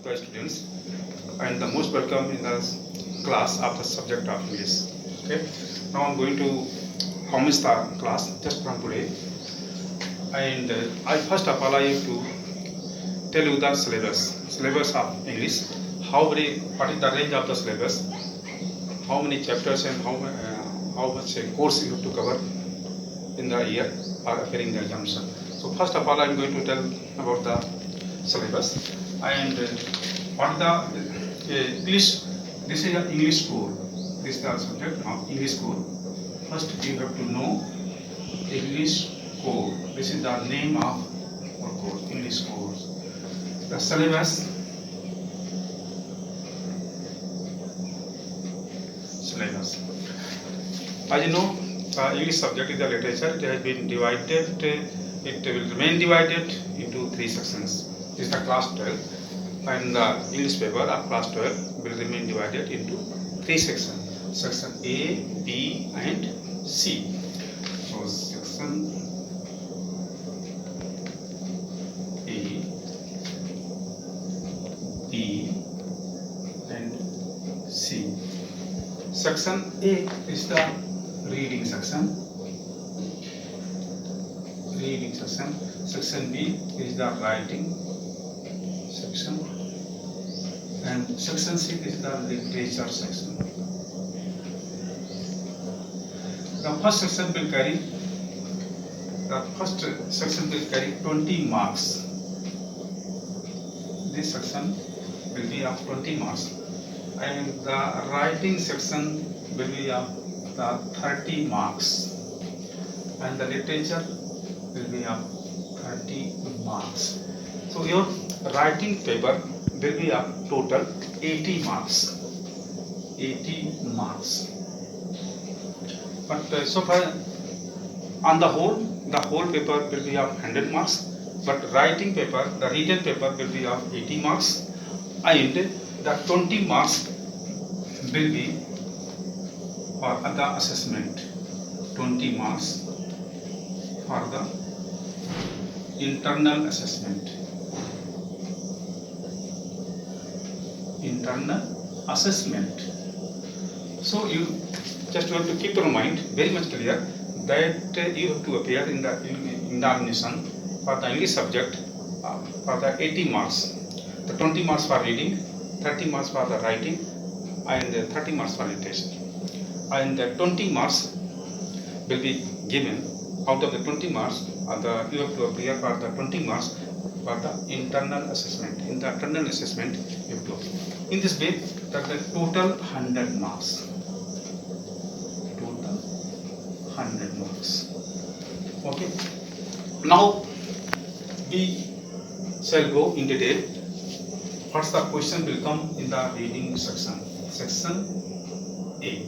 guys students, and the most welcome in the class of the subject of English. Okay, now I'm going to commence the class just from today, and I first of all I have to tell you the syllabus of English. What is the range of the syllabus? How many chapters and how much course you have to cover in the year or appearing the examination. So first of all, I'm going to tell about the syllabus and what the English. This is an English core. This is the subject of English core. First, you have to know English core. This is the name of our course, English course. The syllabus. As you know, English subject is the literature. It has been divided. It will remain divided into 3 sections. This is the class 12, and the English paper of class 12 will remain divided into 3 sections. Section A, B, and C. So section A, B, and C. Section A is the reading section. Section B is the writing section, and section C is the literature section. The first section will carry 20 marks. This section will be of 20 marks, and the writing section will be of the 30 marks, and the literature will be of 30 marks. So your writing paper will be of total 80 marks. 80 marks. But so far, on the whole paper will be of 100 marks. But writing paper, the written paper will be of 80 marks, and the 20 marks will be for the assessment. 20 marks for the internal assessment. So you just have to keep your mind very much clear that you have to appear in the examination for the English subject for the 80 marks. The 20 marks for reading, 30 marks for the writing, and 30 marks for literature. And the 20 marks will be given. Out of the 20 marks, you have to appear for the 20 marks for the internal assessment. In the internal assessment, you have to appear. In this way, that the total 100 marks. Total 100 marks. Okay. Now we shall go in detail. First, the question will come in the reading section. Section A.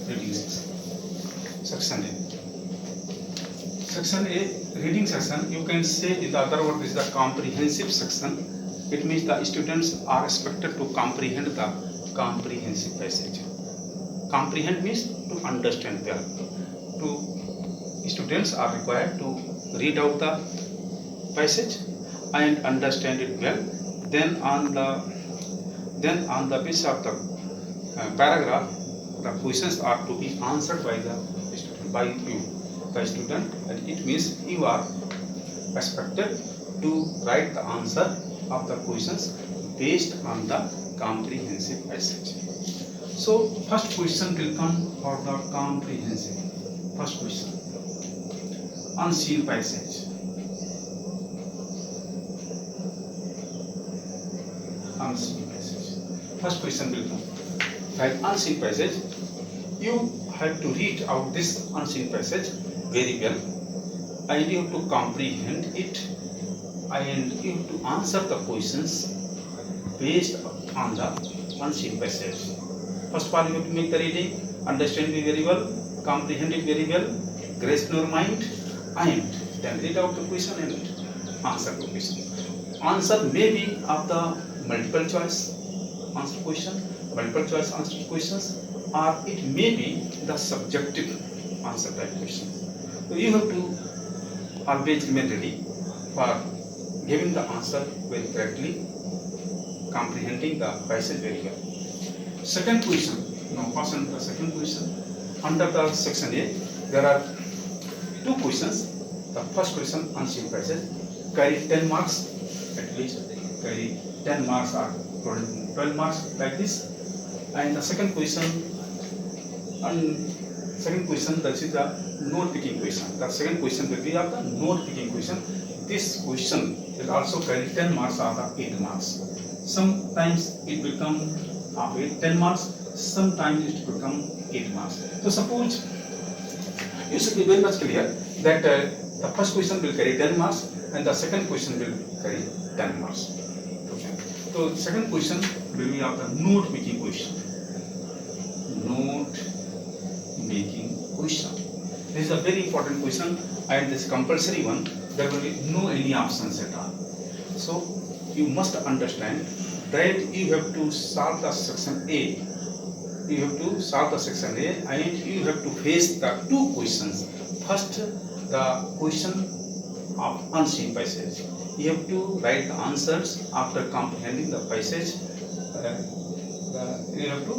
Reading section. Section A. Section A, reading section, you can say in the other word, is the comprehensive section. It means the students are expected to comprehend the comprehensive passage. Comprehend means to understand well. Students are required to read out the passage and understand it well. Then on the basis of the paragraph, the questions are to be answered by the student, and it means you are expected to write the answer of the questions based on the comprehensive passage. So first question will come for the comprehensive. First question, unseen passage. Unseen passage. First question will come. Like unseen passage, you have to read out this unseen passage very well, and you have to comprehend it, and you have to answer the questions based on the unseen passage. First of all, you have to make the reading, understand it very well, comprehend it very well, grasp your mind, and then read out the question and answer the question. Answer may be of the multiple choice answer question, multiple choice answer questions, or it may be the subjective answer type question. So you have to always remain ready for giving the answer very correctly, comprehending the passage very well. Second question. Now pass on the second question. Under the section A, there are two questions. The first question, unseen passage, carry 10 marks, at least carry 10 marks or 12 marks like this. And the second question, that is the note picking question. The second question will be of the note picking question. This question will also carry 10 marks or the 8 marks. Sometimes it will come 10 marks, sometimes it will come 8 marks. So suppose you should be very much clear that the first question will carry 10 marks and the second question will carry 10 marks. Okay. So second question will be of the note making question. Note making question. This is a very important question and this compulsory one. There will be no any options at all. So you must understand that you have to solve the section A. You have to solve the section A and you have to face the two questions. First, the question of unseen passage. You have to write the answers after comprehending the passage. You have to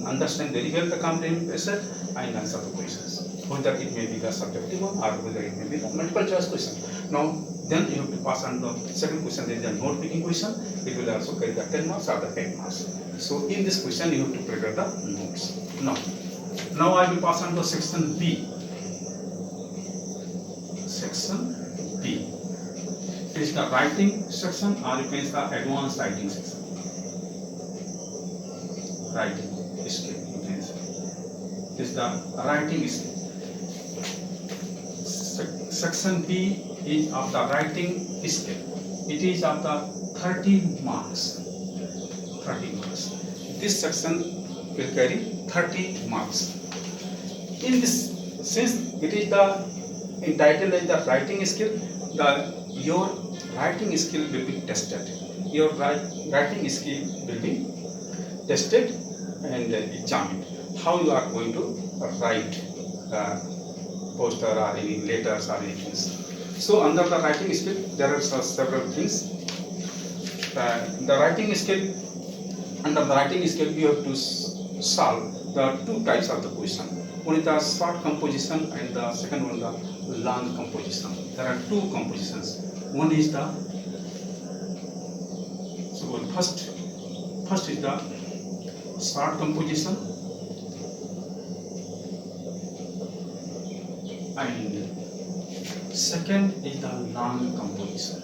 understand very well the comprehension passage and answer the questions. Whether it may be the subjective one or whether it may be the multiple choice question. Now, then you have to pass on the second question. There is a note picking question. It will also carry the 10 marks or the 8 marks. So in this question, you have to prepare the notes. Now I will pass on to section B. Section B. It is the writing section or you can say the advanced writing section. Writing skill, you can say. It is the writing skill. Section B is of the writing skill. It is of the 30 marks. 30 marks. This section will carry 30 marks. In this, since it is the entitled as the writing skill, your writing skill will be tested. Your writing skill will be tested and examined. How you are going to write poster or any letters or anything. So under the writing skill, there are several things. The writing skill, under the writing skill, you have to solve the two types of the question. One is the short composition and the second one the long composition. There are two compositions. One is the first is the short composition and second is the long composition.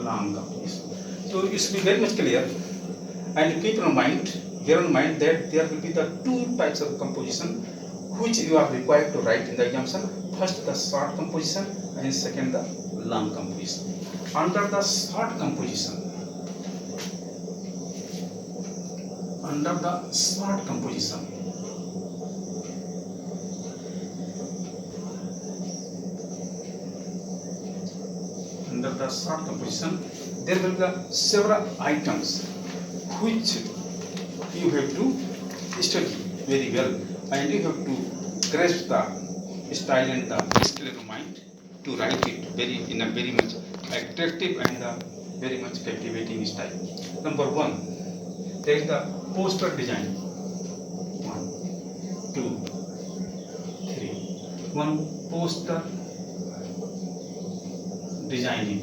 Long composition. So it should be very much clear and keep in mind, bear in mind that there will be the two types of composition which you are required to write in the examination. First the short composition and second the long composition. Under the short composition, under the short composition, there will be several items which you have to study very well and you have to grasp the style and the skill of the mind to write it in a very much attractive and very much captivating style. Number one, there is the poster design. 1, 2, 3. One, poster designing.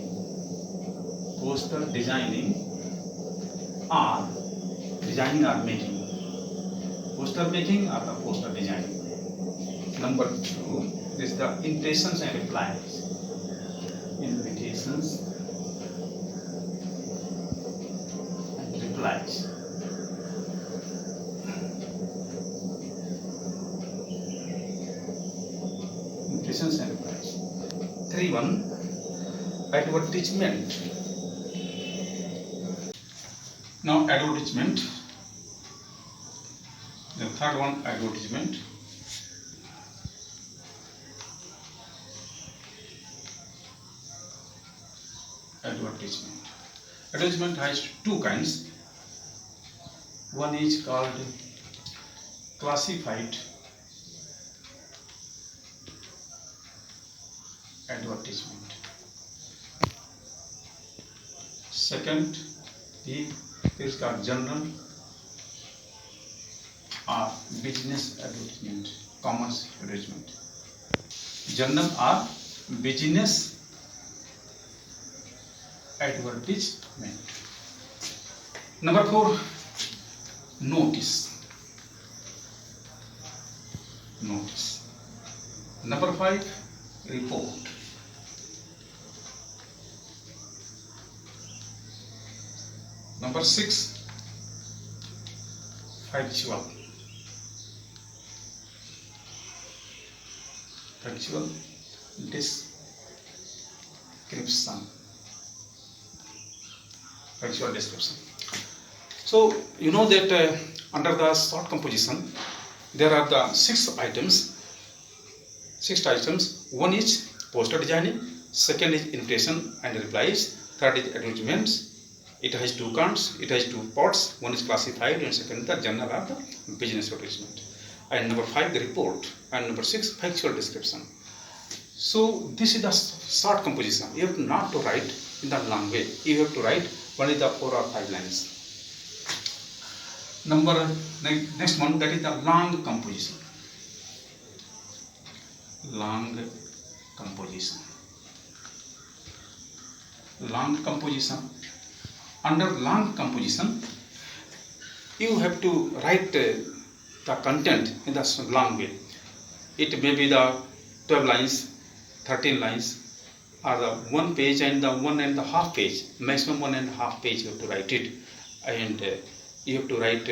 Poster designing or making. Poster making or the poster designing. Number 2 is the invitations and replies. Invitations and replies. Invitations and replies. 3.1 advertisement. Now advertisement. The third one, advertisement. Advertisement has two kinds. One is called classified advertisement. Second, the is called general or business advertisement, commerce advertisement. General or business advertisement. Number 4, notice. Number 5, report. Number 6, factual description. So you know that under the short composition there are the 6 items. One is poster designing, second is invitation and replies, third is advertisements. It has 2 counts, it has 2 parts, one is classified and second is the general or the business advertisement. And number 5, the report, and number 6, factual description. So this is the short composition. You have not to write in the long way. You have to write only the 4 or 5 lines. Next one, that is the long composition. Long composition. Under long composition, you have to write the content in the long way. It may be the 12 lines, 13 lines, or the 1 page and the 1.5 page, maximum 1.5 page you have to write it, and you have to write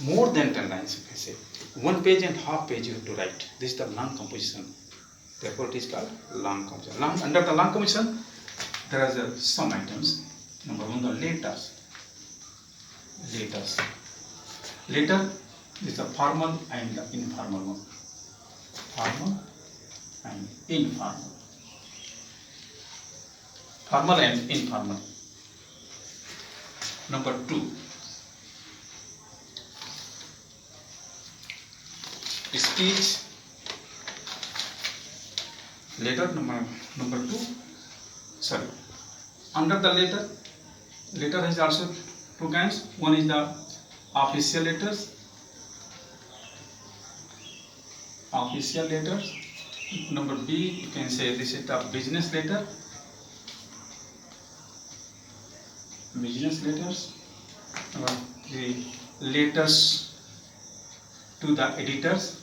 more than 10 lines, you can say. 1 page and half page you have to write. This is the long composition. Therefore, it is called long composition. Under the long composition, there are some items. Number 1, the letters. Letter is the formal and the informal one. Formal and informal. Formal and informal. Number 2, speech. Letter number 2. Sorry. Under the letter has also 2 kinds. One is the official letters. Number B, you can say this is the business letter. The letters to the editors.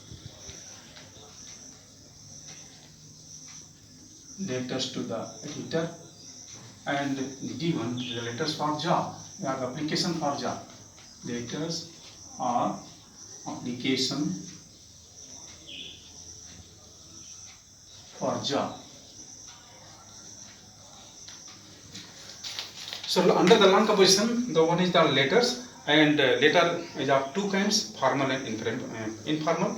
And D1, the letters for job, the application for job. Letters or application for job. So under the long composition, the one is the letters, and letter is of 2 kinds, formal and informal.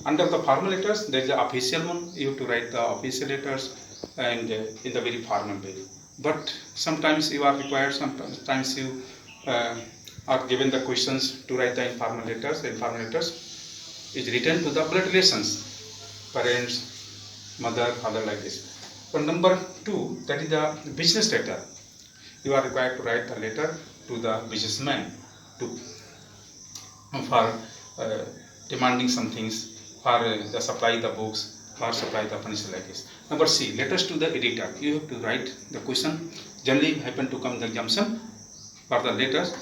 Under the formal letters, there is the official one. You have to write the official letters and in the very formal way. But sometimes you are required, sometimes you are given the questions to write the informal letters. The informal letters is written to the blood relations, parents, mother, father, like this. But number 2, that is the business letter. You are required to write the letter to the businessman for demanding some things, for the supply the books, for supply the furniture, like this. Number C, letters to the editor. You have to write the question. Generally happen to come in the examination for the letters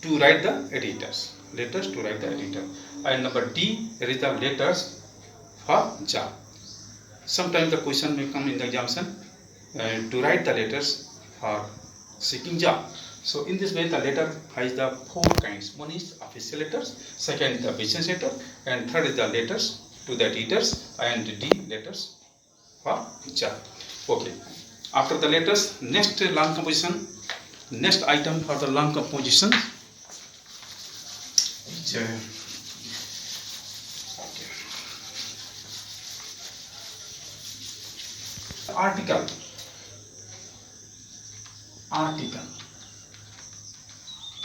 to write the editors. And number D, there is the letters for job. Sometimes the question may come in the examination to write the letters for seeking job. So in this way, the letter has the 4 kinds. One is official letters, second is the business letter, and third is the letters to the editors, and D, letters for job. Okay. After the letters, next long composition, next item for the long composition is article.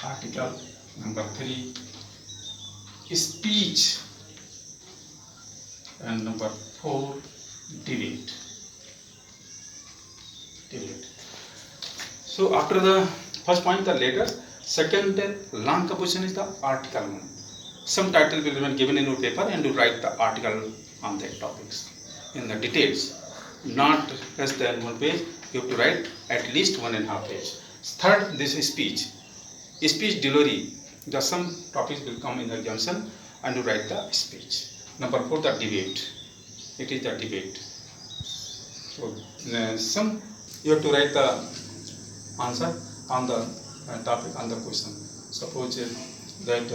Article number 3, speech, and number 4, debate. So after the first point, the letters. Second long composition is the article one. Some title will be given in your paper and you write the article on that topics in the details. Not less than 1 page. You have to write at least 1.5 page. Third, this is speech. Speech delivery. The some topics will come in the examination and you write the speech. Number 4, the debate. It is the debate. So some you have to write the answer on the topic, on the question. Suppose that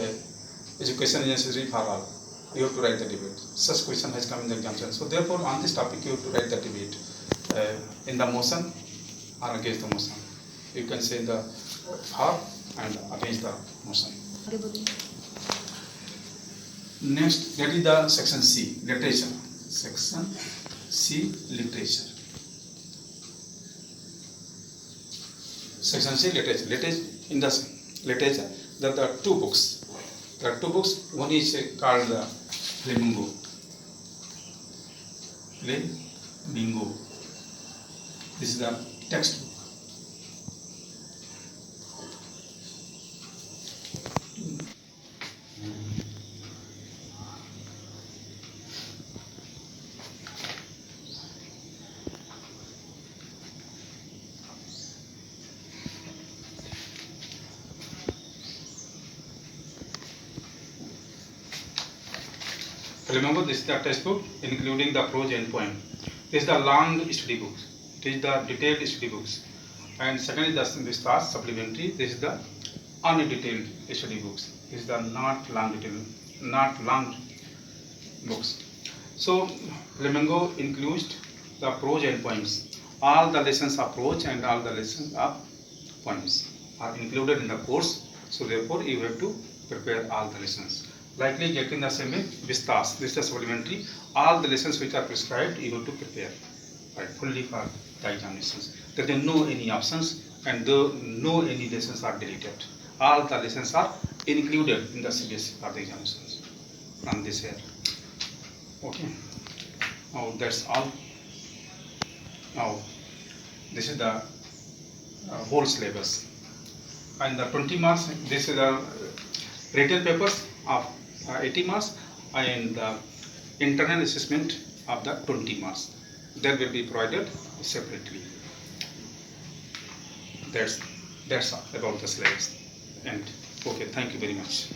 education is necessary for all. You have to write the debate. Such question has come in the examination. So therefore, on this topic, you have to write the debate in the motion or against the motion. You can say the for and against the motion. Next, that is the section C, literature. Section C, literature. Section C, literature. In the literature, there are 2 books. There are 2 books. One is called the Flamingo. Flamingo. This is the textbook. Remember, this is the textbook including the prose and poem. This is the long study books. It is the detailed study books. And second is the Vistas supplementary. This is the undetailed study books. This is the not long books. So Flamingo includes the prose and poems. All the lessons of prose and all the lessons of poems are included in the course. So therefore, you have to prepare all the lessons. Likely getting the same way Vistas. This is the supplementary. All the lessons which are prescribed, you have to prepare fully for the examinations. There are no any options and no any lessons are deleted. All the lessons are included in the CBSE for the examinations from this year. Okay. Now that's all. Now this is the whole syllabus. And the 20 marks. This is the written papers of 80 marks and the internal assessment of the 20 marks. That will be provided separately. That's all about the syllabus. And okay, thank you very much.